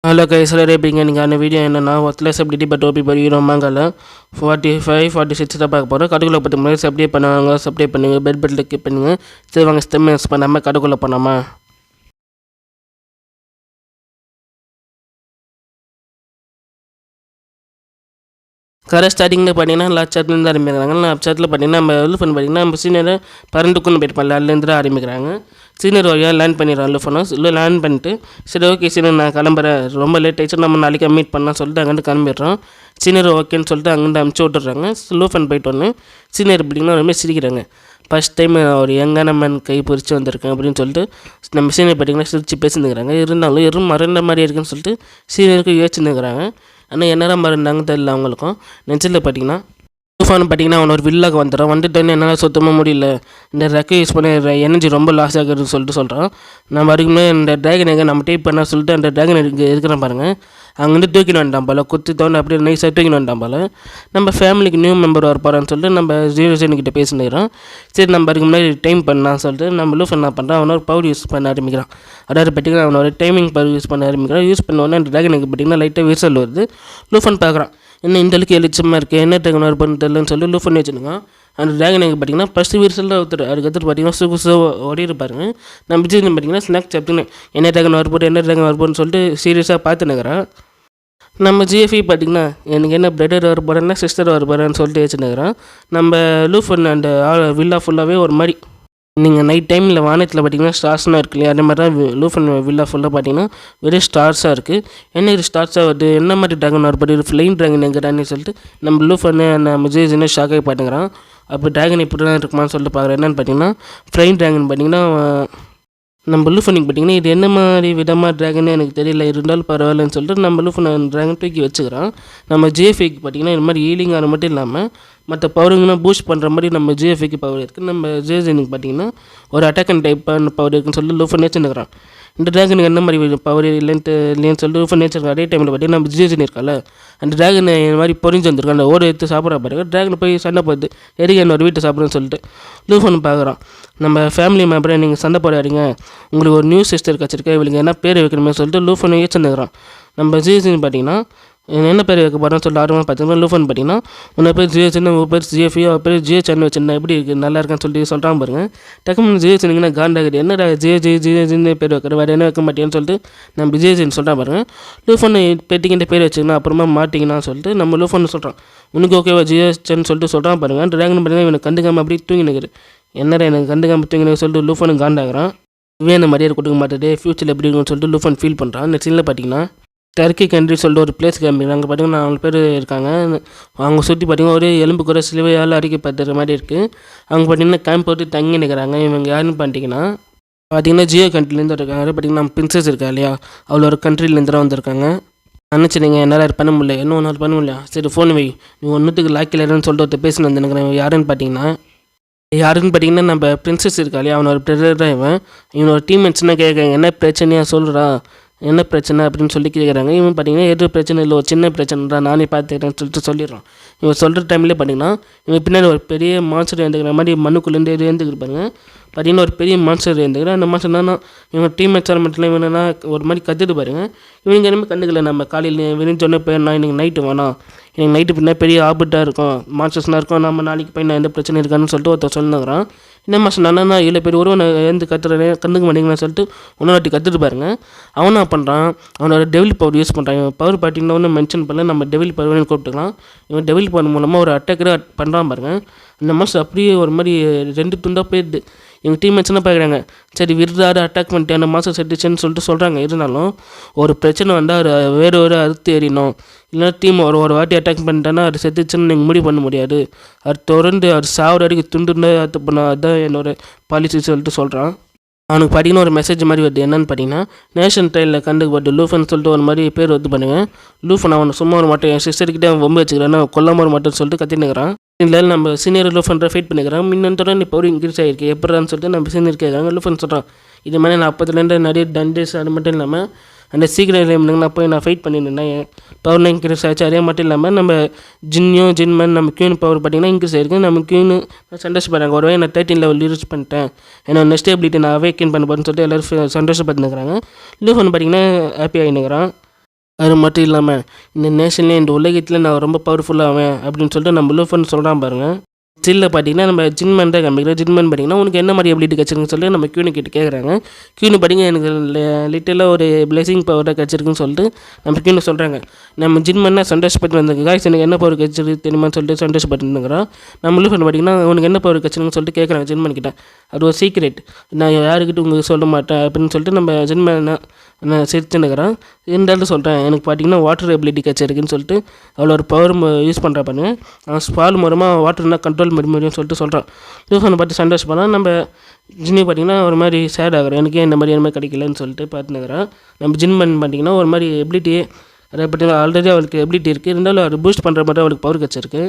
Halo guys, selalu எப்படிங்க நீங்கள் அந்த வீடியோ என்னென்னா ஒர்த்லெஸ் அப்டிட்டி பட் ஓபி பரி ரொம்பங்கல 45 46 தான் பார்க்க போகிறோம். கடுக்குள்ளே பற்றி முன்னாடி சப்ஸ்கிரைப் பண்ணுவாங்க, சப்ஸ்கிரைப் பண்ணுங்கள், பெல் பட்டனில் கிளிக் பண்ணுங்கள். சரி வாங்க ஸ்டெம் மிஸ் பண்ணாமல் கடுக்குள்ளே போனாமா. கரை ஸ்டார்டிங்கில் பார்த்தீங்கன்னா லாப்சாட்லேருந்து ஆரம்பிக்கிறாங்க. லாப்சாட்டில் பார்த்தீங்கன்னா நம்ம லூஃபன் பார்த்தீங்கன்னா நம்ம சீனியரை பறந்துக்குன்னு போயிருப்பாங்க, அதுலேருந்து ஆரம்பிக்கிறாங்க. சீனியர் வழியாக லேர்ன் பண்ணிடுறான் லூஃபனும். இல்லை லேர்ன் பண்ணிட்டு சரி ஓகே சீனியர் நான் கிளம்புறேன், ரொம்ப லேட் ஆகிடுச்சு, நம்ம நாளைக்கு மீட் பண்ணலாம் சொல்லிட்டு அங்கேருந்து கிளம்பிடுறோம். சீனியர் ஓகேன்னு சொல்லிட்டு அங்கேருந்து அமுச்சு விட்டுறாங்க. லூஃபன் போயிட்டு ஒன்று சீனியர் பிடிங்கன்னா ரொம்ப சிரிக்கிறாங்க. ஃபஸ்ட் டைம் ஒரு யங்கான மேன் கை பொறிச்சு வந்திருக்கேன் அப்படின்னு சொல்லிட்டு நம்ம சீனியர் பார்த்தீங்கன்னா சிரிச்சு பேசியிருந்துக்கிறாங்க. இருந்தாலும் எறும் மறந்த மாதிரி இருக்குன்னு சொல்லிட்டு சீனியருக்கு யோசிச்சுருந்துக்கிறாங்க. ஆனால் என்னடா மறந்தாங்க தெரியல அவங்களுக்கும். நெஞ்சில் பார்த்தீங்கன்னா தூஃபான் பார்த்தீங்கன்னா அவன் ஒரு வில்லாக வந்துடுறான். வந்துட்டேன்னு என்னால் சுத்தமாக முடியல, இந்த ரெக்கை யூஸ் பண்ணி எனர்ஜி ரொம்ப லாஸ் ஆகுதுன்னு சொல்கிறான். நம்ம வரைக்குமே இந்த ட்ராகன் எங்கே நம்ம டைப் பண்ண சொல்லிட்டு அந்த ட்ராகன் இருக்கிறான் பாருங்கள், அங்கேருந்து தூக்கின்னு வந்துட்டான் போல், குத்தி தோண்டு அப்படியே நைஸாக தூக்கின்னு வந்துட்டான் போல். நம்ம ஃபேமிலிக்கு நியூ மெம்பர் வரப்போறான்னு சொல்லிட்டு நம்ம 0 கிட்ட பேசினுக்கிறோம். சரி நம்ம அதுக்கு முன்னாடி டைம் பண்ணலான்னு சொல்லிட்டு நம்ம லூஃப் என்ன பண்ணுறான், அவனோட பவர் யூஸ் பண்ண ஆரம்பிக்கிறான். அதாவது பார்த்திங்கன்னா அவனோட டைமிங் பவர் யூஸ் பண்ண ஆரம்பிக்கிறான். யூஸ் பண்ண உடனே அந்த ட்ராகனுக்கு பார்த்திங்கன்னா லைட்டாக விரிசல் வருது. லூஃபன் பார்க்குறான், என்ன இந்த அளவுக்கு எழுச்சமாக இருக்குது, என்ன ட்ராகன் வர பண்ணு தெரியலன்னு சொல்லி லூஃபன் வச்சுருங்க. அந்த ட்ராகன் எங்கே பார்த்திங்கன்னா ஃபஸ்ட்டு விரிசல் தான் ஒருத்தர், அதுக்கடுத்து பார்த்திங்கன்னா சுகுசோ ஓடி இருப்பாருங்க. நம்ம விஜய் பார்த்திங்கன்னா ஸ்நாக் சாப்பிட்டுன்னு என்ன ட்ராகன் வரப்போட்டு என்ன ட்ராகன் வரப்போன்னு சொல்லிட்டு சீரியஸாக பார்த்துனுக்கிறேன். நம்ம ஜிஎஃப்இ பார்த்திங்கன்னா எனக்கு என்ன பிரதர் வர போகிறேன்னா சிஸ்டர் வர போகிறேன்னு சொல்லிட்டு வச்சுனுக்கிறேன். நம்ம லூஃபன் அந்த வில்லா ஃபுல்லாகவே ஒரு மாதிரி நீங்கள் நைட் டைமில் வானத்தில் பார்த்திங்கன்னா ஸ்டார்ஸ்லாம் இருக்கு இல்லையா, அதே மாதிரி தான் லூஃபன் வில்லா ஃபுல்லாக பார்த்திங்கன்னா வெறும் ஸ்டார்ஸாக இருக்குது. என்ன இது ஸ்டார்ஸாக வருது, என்ன மாதிரி ட்ராகன் வரப்போது, ஃப்ளைன் ட்ராகன் எங்கிறான்னு சொல்லிட்டு நம்ம லூஃபன் நம்ம ஜேஜின்னு ஷாக்காகி பார்த்துக்கிறான். அப்போ ட்ராகன் இப்படி தான் இருக்குமான்னு சொல்லிட்டு பார்க்குறேன். என்னென்னு பார்த்தீங்கன்னா ஃப்ளைன் ட்ராகன் பார்த்திங்கன்னா நம்ம லூஃபனுக்கு பார்த்திங்கன்னா இது என்ன மாதிரி விதமாக ட்ராகன்னு எனக்கு தெரியல, இருந்தாலும் பரவாயில்லன்னு சொல்லிட்டு நம்ம லூஃபன் ட்ராகன் தூக்கி வச்சுக்கிறான். நம்ம ஜிஎஃப்ஐக்கு பார்த்திங்கன்னா இந்த மாதிரி ஹீலிங் ஆன மட்டும் இல்லாமல் மற்ற பவருங்கன்னா பூஸ்ட் பண்ணுற மாதிரி நம்ம ஜிஎஃப்ஐக்கு பவர் இருக்குது. நம்ம ஜேஜனுக்கு பார்த்திங்கன்னா ஒரு அட்டாக் அண்ட் டைப் பண்ண பவர் இருக்குன்னு சொல்லிட்டு லூஃபன் வச்சுருக்கிறான். இந்த ட்ராகனுக்கு என்ன மாதிரி பவர் இல்லைன்னு சொல்லிட்டு லூஃபன் வச்சுருக்கான். அதே டைமில் பார்த்திங்கன்னா நம்ம ஜிஎஜன் இருக்கால, அந்த ட்ராகன் இந்த மாதிரி பொறிஞ்சு வந்திருக்கான். அந்த ஓட எடுத்து சாப்பிட்ற பாருங்க, ட்ராகன் போய் சண்டை போகுது, எதுக்கு என்ன ஒரு வீட்டை சாப்பிட்றேன்னு சொல்லிட்டு லூஃபன் பார்க்குறான். நம்ம ஃபேமிலி மெம்பரை நீங்கள் சண்டை போடாதீங்க, உங்களுக்கு ஒரு நியூ சிஸ்டர் கிடச்சிருக்கேன், இவளுக்கு என்ன பேர் வைக்கணுமே சொல்லிட்டு லூஃபன் வச்சுருக்கிறான். நம்ம ஜிஎஜன் பார்த்திங்கன்னா என்ன பேர் வைக்க போகிறோன்னு சொல்லிட்டு ஆர்வமாக பார்த்தீங்கன்னா லூஃபன் பார்த்தீங்கன்னா உன்னை பேர் ஜிஹெச்னு உங்கள் பேர் ஜிஎஃப்இ அவர் பேர் ஜிஹெச்னு வச்சுருந்தா எப்படி இருக்குது நல்லா இருக்கான்னு சொல்லிட்டு சொல்கிறான் பாருங்க. டக்குனு ஜிஹெச்னுங்கன்னா காண்டாகுது, என்னடா ஜிஹெச்னு பேர் வைக்கிற வேறு என்ன வைக்க மாட்டேன்னு சொல்லிட்டு நம்ம ஜிஹெச்னு சொல்கிறான் பாருங்க. லூஃபன் பெட்டிக்கிட்ட பேர் வச்சுக்கணும் அப்புறமா மாட்டிங்கன்னு சொல்லிட்டு நம்ம லூஃபன் சொல்கிறான். உனக்கு ஓகேவா ஜிஹெச்னு சொல்லிட்டு சொல்கிறான் பாருங்க. ட்ராகன் பார்த்தீங்கன்னா இவனை கண்டுக்காமல் அப்படியே தூங்கி நிற்குது. என்னடா எனக்கு கண்டுக்காமல் தூங்கி சொல்லிட்டு லூஃபனு காண்டாகிறான். இவன் அந்த மரியாதை கொடுக்க மாட்டேது, ஃபியூச்சரில் எப்படி இருக்குன்னு சொல்லிட்டு லூஃபன் ஃபீல் பண்ணுறான். இந்த சீனில் பார்த்தீங்கன்னா டர்க்கி கண்ட்ரி சொல்லிட்டு ஒரு பிளேஸ் காமிக்கிறாங்க. அங்கே பார்த்தீங்கன்னா 4 பேர் இருக்காங்க. அவங்க சுற்றி பார்த்திங்கன்னா ஒரே எலும்பு குறை சிலுவையால் அரிக்கப்படுற மாதிரி இருக்குது. அவங்க பார்த்திங்கன்னா கேம்ப் போட்டு தங்கி நிற்கிறாங்க. இவங்க யாருன்னு பார்த்தீங்கன்னா ஜியோ கண்ட்ரிலேருந்து இருக்காங்க. பார்த்திங்கன்னா நம்ம பிரின்சஸ் இருக்கா இல்லையா, அவ்வளோ ஒரு கண்ட்ரிலேருந்து தான் வந்திருக்காங்க. நினச்சிடுங்க என்னால் பண்ண முடியல, இன்னும் ஒன்றால் பண்ண முடியல, சரி ஃபோன் வை, நீ ஒன்றுத்துக்கு லாக்கிலன்னு சொல்லிட்டு ஒருத்தர் பேசின்னு வந்துருக்கிறேன். யாருன்னு பார்த்தீங்கன்னா நம்ம பிரின்சஸ் இருக்கா இல்லையா, அவனோட பிரதர் தான் இவன். இவனோட டீம்மேட்ஸ்னால் கேட்குறாங்க என்ன பிரச்சனையாக சொல்கிறா, என்ன பிரச்சனை அப்படின்னு சொல்லி கேட்குறாங்க. இவன் பார்த்தீங்கன்னா எதுவும் பிரச்சனை இல்லை, ஒரு சின்ன பிரச்சனை தான், நானே பார்த்துக்கிறேன்னு சொல்லிட்டு சொல்லிடுறான். இவன் சொல்கிற டைம்லேயே பார்த்தீங்கன்னா இவன் பின்னாடி ஒரு பெரிய மான்ஸ்டர் எழுந்துக்கிற மாதிரி மண்ணுக்குள்ளேருந்து எழுந்துக்கிருப்பாங்க. பார்த்தீங்கன்னா ஒரு பெரிய மான்ஸ்டர் எழுந்துக்கிறேன். அந்த மான்ஸ்டர் என்னன்னா இவன் டீம்மேட்ஸ் மட்டும் இவன் என்னன்னா ஒரு மாதிரி கற்றுட்டு பாருங்க. இவங்க எல்லாமே கண்டுக்கல. நம்ம காலையில் விரிஞ்சோடனே போய் நான் எனக்கு நைட்டு வேணாம், எனக்கு நைட்டு பின்னா பெரிய ஆபத்தாக இருக்கும், மான்ஸ்டர்ஸ்லாம் இருக்கும், நம்ம நாளைக்கு போய் நான் எந்த பிரச்சனை இருக்கான்னு சொல்லிட்டு ஒருத்தர் சொல்லுங்கிறான். என்ன மாஸ்டர் நானா இவ்வளோ பேர் ஒருவன் எழுந்து கற்றுறேன் கண்டுக்க மாட்டேங்கன்னு சொல்லிட்டு இன்னொரு வாட்டி கற்றுட்டு பாருங்க. அவனா பண்ணுறான், அவனோட டெவில் பவர் யூஸ் பண்ணுறான். இவன் பவர் பார்த்தீங்கன்னா ஒன்று மென்ஷன் பண்ணல, நம்ம டெவில் பவர்னு கூப்பிட்டுக்கலாம். இவன் டெவில் பவர் மூலமாக ஒரு அட்டாக்கரை பண்ணுறான் பாருங்க. அந்த மாஸ்டர் அப்படியே ஒரு மாதிரி 2 துண்டாக போயிடுது. இவங்க டீம்மேட்ஸ்லாம் பார்க்குறாங்க, சரி விருதாரு அட்டாக் பண்ணிட்டு அந்த மாதம் செட்டுச்சுன்னு சொல்லிட்டு சொல்கிறாங்க. இருந்தாலும் ஒரு பிரச்சனை வந்தால் வேறு ஒரு அறுத்து எறியணும், இல்லைனா டீம் ஒரு வாட்டி அட்டாக் பண்ணிட்டேன்னா அது செத்துச்சுன்னு நீங்கள் முடிவு பண்ண முடியாது, அது தொடர்ந்து அது சாவர வரைக்கும் துண்டுன்னு அது பண்ண, அதுதான் என்னோடய பாலிசி சொல்லிட்டு சொல்கிறான். அவனுக்கு பார்த்தீங்கன்னா ஒரு மெசேஜ் மாதிரி வருது. என்னென்னு பார்த்தீங்கன்னா நேஷன் ட்ரைனில் கண்டுக்கப்பட்டு லூஃபன் சொல்லிட்டு ஒரு மாதிரி பேர் வந்து பண்ணுவேன். லூஃபன் அவனை சும்மா ஒரு மட்டும் என் சிஸ்டர்கிட்டே அவன் வம்பு வச்சுக்கிறான், கொல்லாம ஒரு மட்டும் சொல்லிட்டு கத்தினுக்கிறான். இல்லை நம்ம சீனியர் லூஃபன் ஃபைட் பண்ணிக்கிறான். முன்னோட இப்போ ஒரு இன்க்ரீஸ் ஆகிருக்கு எப்படான்னு சொல்லிட்டு நம்ம சீனியர் கேட்குறாங்க. லூஃபன் சொல்கிறான், இது மாதிரி நான் 40 நிறைய டண்டேஸ் அது மட்டும் இல்லாமல் அந்த சீக்கிரம் நான் போய் நான் ஃபைட் பண்ணியிருந்தேன், பவர் இன்க்ரீஸ் ஆச்சு. அதே மட்டும் இல்லாமல் நம்ம ஜின்மன் நம்ம கியூன் பவர் பார்த்திங்கன்னா இன்க்ரீஸ் ஆகிருக்கு. நம்ம கியூனு சந்தோஷப்படுறாங்க, ஒருவே நான் 13 லெவல் யூஸ் பண்ணிட்டேன், ஏன்னா நெக்ஸ்ட் எபிலிட்டி நான் அவேக்கன் பண்ண போகிறேன்னு சொல்லிட்டு எல்லோரும் சந்தோஷப்பட்டுருக்கிறாங்க. லூஃபன் பார்த்திங்கன்னா ஹாப்பி ஆகினுக்கிறான். அது மட்டும் இல்லாமல் இந்த நேஷன்லேயே இந்த உலகத்தில் நான் ரொம்ப பவர்ஃபுல்லாவேன் அப்படின்னு சொல்லிட்டு நம்ம லூஃபன் சொல்கிறான் பாருங்கள். ஸ்டில்ல பார்த்தீங்கன்னா நம்ம ஜின்மேன் தான் காமிக்கிறோம். ஜின்மேன் பார்த்தீங்கன்னா உனக்கு என்ன மாதிரி எபிலிட்டி கிடச்சிருக்குன்னு சொல்லிட்டு நம்ம கியூனு கிட்ட கேட்குறாங்க. கியூனு பார்த்தீங்க எனக்கு லிட்டலாக ஒரு பிளெஸிங் பவராக கிடச்சிருக்குன்னு சொல்லிட்டு நம்ம கியூனு சொல்கிறாங்க. நம்ம ஜின்மேன்னா சந்தோஷப்பட்டு வந்திருக்கு. காய்ஸ் எனக்கு என்ன பவர் கிடச்சிருக்கு தெரியுமான்னு சொல்லிட்டு சந்தோஷப்பட்டு இருந்துக்கிறோம். நம்ம லூஃபன் பார்த்தீங்கன்னா உனக்கு என்ன பவர் கிடச்சிருக்குன்னு சொல்லிட்டு கேட்குறாங்க ஜின்மேன் கிட்ட. அது ஒரு சீக்ரெட், நான் யாருக்கிட்ட உங்களுக்கு சொல்ல மாட்டேன் அப்படின்னு சொல்லிட்டு நம்ம ஜின்மேனை நான் சிரிச்சுன்னுக்கிறேன். இருந்தாலும் சொல்கிறேன் எனக்கு பார்த்தீங்கன்னா வாட்டர் எபிலிட்டி கிடச்சிருக்குன்னு சொல்லிட்டு அவ்வளோ ஒரு பவர் யூஸ் பண்ணுறா பாருங்க. அவன் ஸ்பால் மூலமாக வாட்டர்னா கண்ட்ரோல் பண்ண முடியும்னு சொல்லிட்டு சொல்கிறான். லூஃபனை பார்த்து சந்தோஷப்படான். நம்ம ஜின்னி பார்த்திங்கன்னா ஒரு மாதிரி சேட் ஆகிறோம், எனக்கே இந்த மாதிரி என்ன கிடைக்கலன்னு சொல்லிட்டு பார்த்துனுக்கிறேன். நம்ம ஜின்மன் பார்த்திங்கன்னா ஒரு மாதிரி எபிலிட்டியே அதை பார்த்தீங்கன்னா ஆல்ரெடி அவளுக்கு எபிலிட்டி இருக்குது, இருந்தாலும் அவர் பூஸ்ட் பண்ணுற மாதிரி அவளுக்கு பவர் கிடச்சிருக்கு.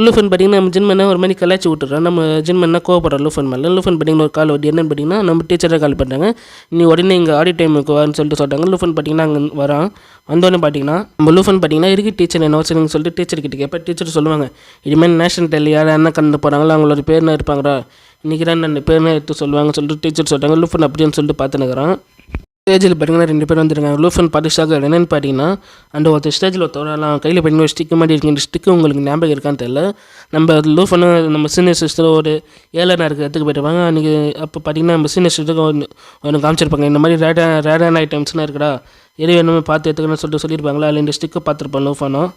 லூஃபன் பார்த்திங்கன்னா நம்ம ஜின்மனை ஒரு மாதிரி கலாச்சி விட்டுறோம். நம்ம ஜின்மன்னா கோவப்படுறோம் லூஃபன் மேலே. லூஃபன் பார்த்திங்கன்னா ஒரு கால் வட்டி என்னென்னு பார்த்திங்கன்னா நம்ம டீச்சரை கால் பண்ணுறாங்க. நீ உடனே இங்கே ஆடி டைமுக்கு வான்னு சொல்லிட்டு சொல்கிறாங்க. லூஃபன் பார்த்திங்கன்னா அங்கே வரான். வந்தோடனே பார்த்திங்கன்னா நம்ம லூஃபன் பார்த்திங்கன்னா இருக்கு டீச்சர் என்ன வச்சுருங்கன்னு சொல்லிட்டு டீச்சர்கிட்ட கேட்பேன். டீச்சர் சொல்லுவாங்க இதுமாதிரி நேஷனல் டெல்லி யார் என்ன கண்டு போகிறாங்களோ அவங்களோட பேர்னா இருப்பாங்கடா, இன்றைக்கி தான் அந்த பேர்னா எடுத்து சொல்லுவாங்க சொல்லிட்டு டீச்சர் சொல்கிறாங்க. லூஃபன் அப்படின்னு சொல்லிட்டு பார்த்துனுக்குறான். ஸ்டேஜில் பார்த்தீங்கன்னா 2 பேர் வந்துருக்காங்க. லூஃபன் பார்த்து ஷாக் என்னென்னு பார்த்தீங்கன்னா அந்த ஒருத்தர் ஸ்டேஜில் ஒருத்தவரெல்லாம் கையில் பார்த்தீங்கன்னா ஒரு ஸ்டிக்கு மாதிரி இருக்குது. இந்த ஸ்டிக்கு உங்களுக்கு ஞாபகம் இருக்கான்னு தெரியல. நம்ம லூஃபனு நம்ம சீனியர் சிஸ்டர் ஒரு 7 இருக்கிற இடத்துக்கு போயிட்டுருப்பாங்க. அன்றைக்கி அப்போ பார்த்தீங்கன்னா நம்ம சீனியர் சிஸ்டருக்கு ஒன்று காமிச்சிருப்பாங்க. இந்த மாதிரி ரேடான ஐட்டம்ஸ்லாம் இருக்குடா, எது வேணுமே பார்த்து எடுத்துக்கணும்னு சொல்லிட்டு சொல்லியிருப்பாங்களா. அதில் இந்த ஸ்டிக்கை பார்த்துருப்பான் லூஃபனும்.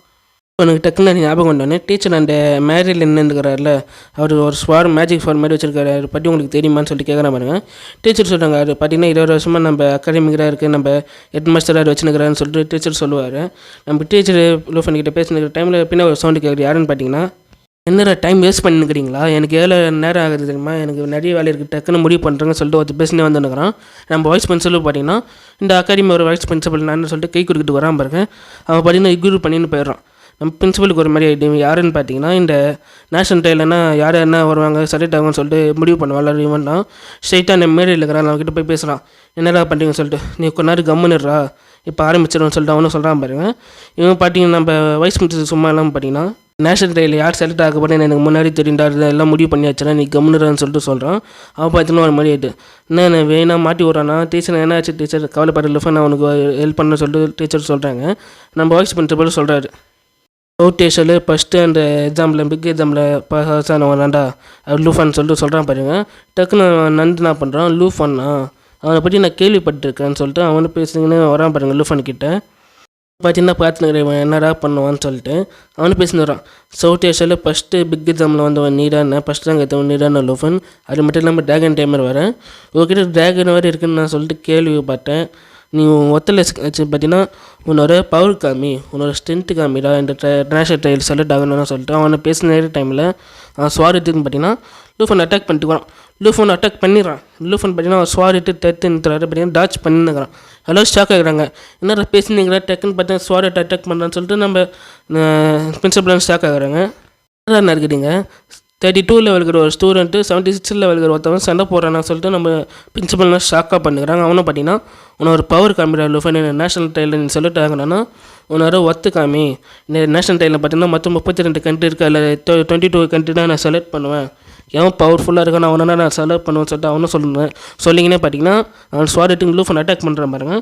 எனக்கு டக்குன்னு ஞாபகம் வந்தோடனே டீச்சர் அந்த மேரில் என்னந்துக்கிறாரில்ல அவர் ஒரு மேஜிக் ஸ்வார் மாதிரி வச்சிருக்காரு, அதை பற்றி உங்களுக்கு தெரியுமான்னு சொல்லிட்டு கேட்குற பாருங்க. டீச்சர் சொல்கிறாங்க அது பார்த்தீங்கன்னா 20 வருஷமாக நம்ம அகாடமிக்கராக இருக்குது, நம்ம ஹெட் மாஸ்டராக வச்சுருக்கிறான்னு சொல்லிட்டு டீச்சர் சொல்லுவார். நம்ம டீச்சர் லூஃபன் கிட்ட பேசினுக்கிற டைமில் பின்ன ஒரு சவுண்டு கேட்குறது யாருன்னு பார்த்தீங்கன்னா என்னடா டைம் வேஸ்ட் பண்ணிக்கிறீங்களா, எனக்கு எவ்வளோ நேரம் ஆகுது தெரியுமா, எனக்கு நிறைய வேலை இருக்குது டக்குன்னு முடிவு பண்ணுறேன்னு சொல்லிட்டு ஒருத்தர் பேசினே வந்துருக்கிறான். நம்ம வைஸ் பிரின்சிபல் பார்த்தீங்கன்னா இந்த அகாடமி ஒரு வைஸ் பிரின்சிபல் நான் சொல்லிட்டு கை கொடுக்கிட்டு வரான் பாருங்க. அவன் பார்த்தீங்கன்னா இக்னோர் பண்ணின்னு போயிடுறான். நம்ம பிரின்சிபலுக்கு ஒரு மாதிரி ஐடியா யாருன்னு பார்த்தீங்கன்னா இந்த நேஷனல் டேலனா யார் என்ன வருவாங்க செலக்ட் ஆகும்னு சொல்லிட்டு முடிவு பண்ணுவாள். இவன் தான் ஸ்ட்ரைட்டாக நம்ம மேரியில் இருக்கிறான். அவன்கிட்ட போய் பேசுகிறான், என்னடா பண்ணுறீங்கன்னு சொல்லிட்டு. நீ கொஞ்ச நேரம் கம்முன்னுடுறா, இப்போ ஆரம்பிச்சிடும்னு சொல்லிட்டு அவனும் சொல்கிறான் பாருங்க. இவன் பார்த்தீங்கன்னா நம்ம வைஸ் பிரின்சிபல் சும்மா எல்லாம் பார்த்தீங்கன்னா நேஷனல் டேயில் யார் செலக்ட் ஆக போகிறேன்னு எனக்கு முன்னாடி தெரியுண்டா, எல்லாம் முடிவு பண்ணி வச்சுறேன், நீ கம்முன்னுறான்னு சொல்லிட்டு சொல்கிறான். அவன் பார்த்தீங்கன்னா ஒரு மாதிரி ஆகிட்டு என்ன வேணா மாட்டி விட்றானா. டீச்சர் என்ன ஆச்சு டீச்சர் கவலைப்படுற லூஃபன் அவனுக்கு ஹெல்ப் பண்ண சொல்லிட்டு டீச்சர் சொல்கிறாங்க. நம்ம வைஸ் பிரின்சிபல் சொல்கிறாரு அவுட்டேஷனில் ஃபஸ்ட்டு அந்த எக்ஸாம்பிள் பிக் எக்ஸாம்பிள் பாஸ் ஆனவன்டா அவர் லூஃபான்னு சொல்லிட்டு சொல்கிறான் பாருங்க. டக்குன்னு நந்து என்ன பண்ணுறான் லூஃபான்னா அவனை பற்றி நான் கேள்விப்பட்டிருக்கேன்னு சொல்லிட்டு அவனு பேசுங்கன்னு வரான் பாருங்க. லூஃபான் கிட்ட பார்த்தீங்கன்னா பார்த்துனுக்கிறவன் என்னடா பண்ணுவான்னு சொல்லிட்டு அவனு பேசின்னு வரான். சவுத் ஏஷியாவில் ஃபஸ்ட்டு பிக் எக்ஸாமில் வந்தவன் நீடான ஃபஸ்ட் ரேங்க் எடுத்தவன் நீடான லூஃபன். அது மட்டும் இல்லாமல் ட்ராகன் டைமர் வரேன் உங்ககிட்ட ட்ராகன் வேறு இருக்குன்னு நான் சொல்லிட்டு கேள்விப்பட்டேன். நீ ஒத்தலை வச்சு பார்த்தீங்கன்னா உன்னோட பவர் காமி, உன்னோட ஸ்ட்ரென்த்து காமிடா இந்த நேஷனல் ட்ரையல் செலக்ட் ஆகணும்னு சொல்லிட்டு அவனை பேசின டைமில் ஸ்வார் எடுத்துன்னு பார்த்தீங்கன்னா லூஃபன் அட்டாக் பண்ணிட்டு வரான். லூஃபன் அட்டாக் பண்ணிடுறான். லூஃபன் பார்த்தீங்கன்னா ஸ்வார் எடுத்து தடுத்துன்றாரு பார்த்தீங்கன்னா டாச் பண்ணினுக்கிறான். எல்லோரும் ஸ்டாக் ஆகுறாங்க, என்ன பேசினீங்களா டக்குன்னு பார்த்தீங்கன்னா ஸ்வார் அட்டாக் பண்ணுறான்னு சொல்லிட்டு நம்ம பிரின்சிபல் ஸ்டாக் ஆகுறாங்க. என்ன இருக்குதுங்க 32 லெவலுக்கு ஒரு ஸ்டூடெண்ட்டு 76 லெவலுக்கு ஒருத்தவன் சண்டை போடுறான்னு சொல்லிட்டு நம்ம பிரின்சிபல்லாம் ஷாக்காக பண்ணுறாங்க. அவனும் பார்த்தீங்கன்னா உன்னோட பவர் காமிடா லூஃபன் நேஷனல் டைலில் நீ செலக்ட் ஆகணும்னா உன்னோட ஒத்து காமி. இந்த நேஷனல் டைலில் பார்த்தீங்கன்னா மொத்தம் 32 கண்ட்ரி இருக்குது, அதில் 22 கண்ட்ரி தான் நான் செலக்ட் பண்ணுவேன். எவன் பவர்ஃபுல்லாக இருக்கானோ அவனை நான் செலக்ட் பண்ணுவேன்னு சொல்லிட்டு அவனும் சொல்லுவேன். சொல்லிங்கன்னே பார்த்தீங்கன்னா அவன் ஸ்வார் எடுத்து லூஃபன் அட்டாக் பண்ணுறான் பாருங்க.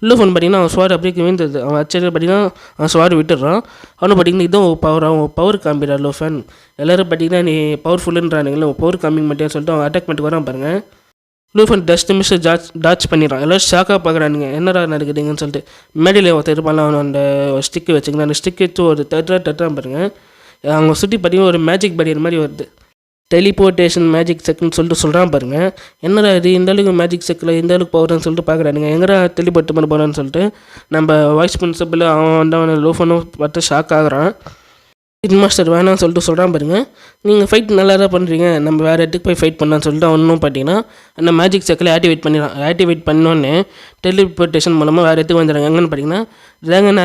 லூஃபன் பார்த்தீங்கன்னா அவன் ஸ்வார் அப்படியே வீழ்ந்தது. அவன் ஆச்சரிய பார்த்தீங்கன்னா அவன் ஸ்வார் விட்டுடுறான். அவனு பார்த்தீங்கன்னா இதுவும் பவர் அவன் பவர் காமிடா லூஃபன், எல்லோரும் பார்த்தீங்கன்னா நீ பவர்ஃபுல்லுன்றானுங்களே பவர் காமிங் மாட்டேன்னு சொல்லிட்டு அவன் அட்டாக் பண்ணிட்டு வரான் பாருங்க. லூஃபன் டஸ்ட் மிஸ் டாச் பண்ணிடுறான். எல்லோரும் ஷாக்காக பார்க்குறானுங்க என்னடா நடக்குதுங்கன்னு சொல்லிட்டு. மேடையில் ஒருத்தர் இருப்பான் அவன் அந்த ஸ்டிக்கு வச்சுக்கணும். அந்த ஸ்டிக் வச்சு ஒரு தட்டுறான் பாருங்க. அவங்க சுற்றி பார்த்தீங்கன்னா ஒரு மேஜிக் பேரியர் மாதிரி வருது. டெலிபோர்டேஷன் மேஜிக் செக்குன்னு சொல்லிட்டு சொல்கிறான் பாருங்க. என்னடா இது இந்த அளவுக்கு மேஜிக் செக்கில் இந்த அளவுக்கு போகிறேன்னு சொல்லிட்டு பார்க்குறானுங்க. எங்கடா டெலிபோர்ட் பண்ண போகிறான்னு சொல்லிட்டு நம்ம வைஸ் பிரின்சிபல் அவன் வந்து அவனை லூஃபனும் பார்த்து ஷாக் ஆகுறான். ஹெட் மாஸ்டர் வேணாம்னு சொல்லிட்டு சொல்கிறான் பாருங்க. நீங்கள் ஃபைட் நல்லா தான் பண்ணுறீங்க, நம்ம வேறு இடத்துக்கு போய் ஃபைட் பண்ணலான்னு சொல்லிட்டு அவனும் பார்த்தீங்கன்னா அந்த மேஜிக் செக்கில் ஆக்டிவேட் பண்ணிடலாம். ஆக்டிவேட் பண்ணோன்னே டெலிபோர்டேஷன் மூலமாக வேறு இடத்துக்கு வந்துடுறாங்க. எங்கன்னு பார்த்தீங்கன்னா ட்ராகன்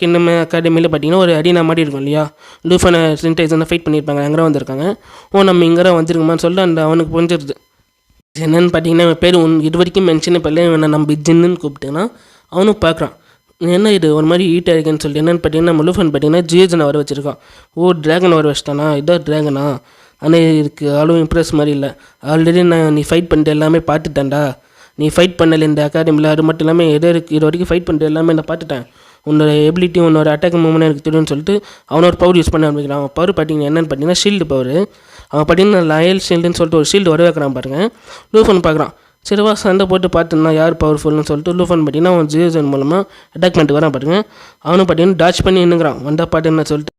கிங்டம் அகாடமியில் பார்த்தீங்கன்னா ஒரு அடினா மாதிரி இருக்கும் இல்லையா, லூஃபனை சின்டைசன் ஃபைட் பண்ணியிருப்பாங்க, அங்கே வந்திருக்காங்க. நம்ம இங்கே வந்துருக்கோமான்னு சொல்லிட்டு அந்த அவனுக்கு புரிஞ்சிருது. என்னன்னு பார்த்தீங்கன்னா பேர் இது வரைக்கும் மென்ஷன் பண்ணல, இவனை நம்ம ஜின்னுன்னு கூப்பிட்டுன்னா அவனும் பார்க்குறான். என்ன இது ஒரு மாதிரி ஹீட்டாக இருக்குன்னு சொல்லிட்டு என்னென்னு பார்த்தீங்கன்னா நம்ம லூஃபன் பார்த்தீங்கன்னா ஜியோஜனை வர வச்சுருக்கான். ஓ ட்ராகன் வர வச்சிட்டானா, இதான் ட்ராகனா, ஆனால் இதுக்கு அவ்வளோ இம்ப்ரெஸ் மாதிரி இல்லை. ஆல்ரெடி நீ ஃபைட் பண்ணிட்டு எல்லாமே பார்த்துட்டேன்டா, நீ ஃபைட் பண்ணல இந்த அகாடமியில், அது மட்டும் இல்லாமல் எதோ இருக்குது இது வரைக்கும் ஃபைட் பண்ணிட்டு எல்லாமே நான் பார்த்துட்டேன். உன்னோட எபிலிட்டி உன்னோட அட்டாக் மூவ்மெண்ட் எனக்கு தெரியும்னு சொல்லிட்டு அவனோட பவர் யூஸ் பண்ண ஆரம்பிக்கிறான். அவன் பவர் பார்த்தீங்கன்னா என்னென்னு பார்த்தீங்கன்னா ஷீல்டு பவர். அவன் பார்த்தீங்கன்னா லயல் ஷீல்டுன்னு சொல்லிட்டு ஒரு ஷீல்டு உருவாக்குறான் பாருங்கள். லூஃபன் பார்க்குறான், சரிவா சண்டை போட்டு பார்த்துன்னா யார் பவர்ஃபுல்னு சொல்லிட்டு லூஃபன் பார்த்தீங்கன்னா அவன் ஜியோசன் மூலமாக அட்டாக் பண்ணிட்டு வரான் பாருங்க. அவனும் பார்த்தீங்கன்னா டாச் பண்ணி நின்றுக்கிறான் வந்தா பாட்டுன்னு சொல்லிட்டு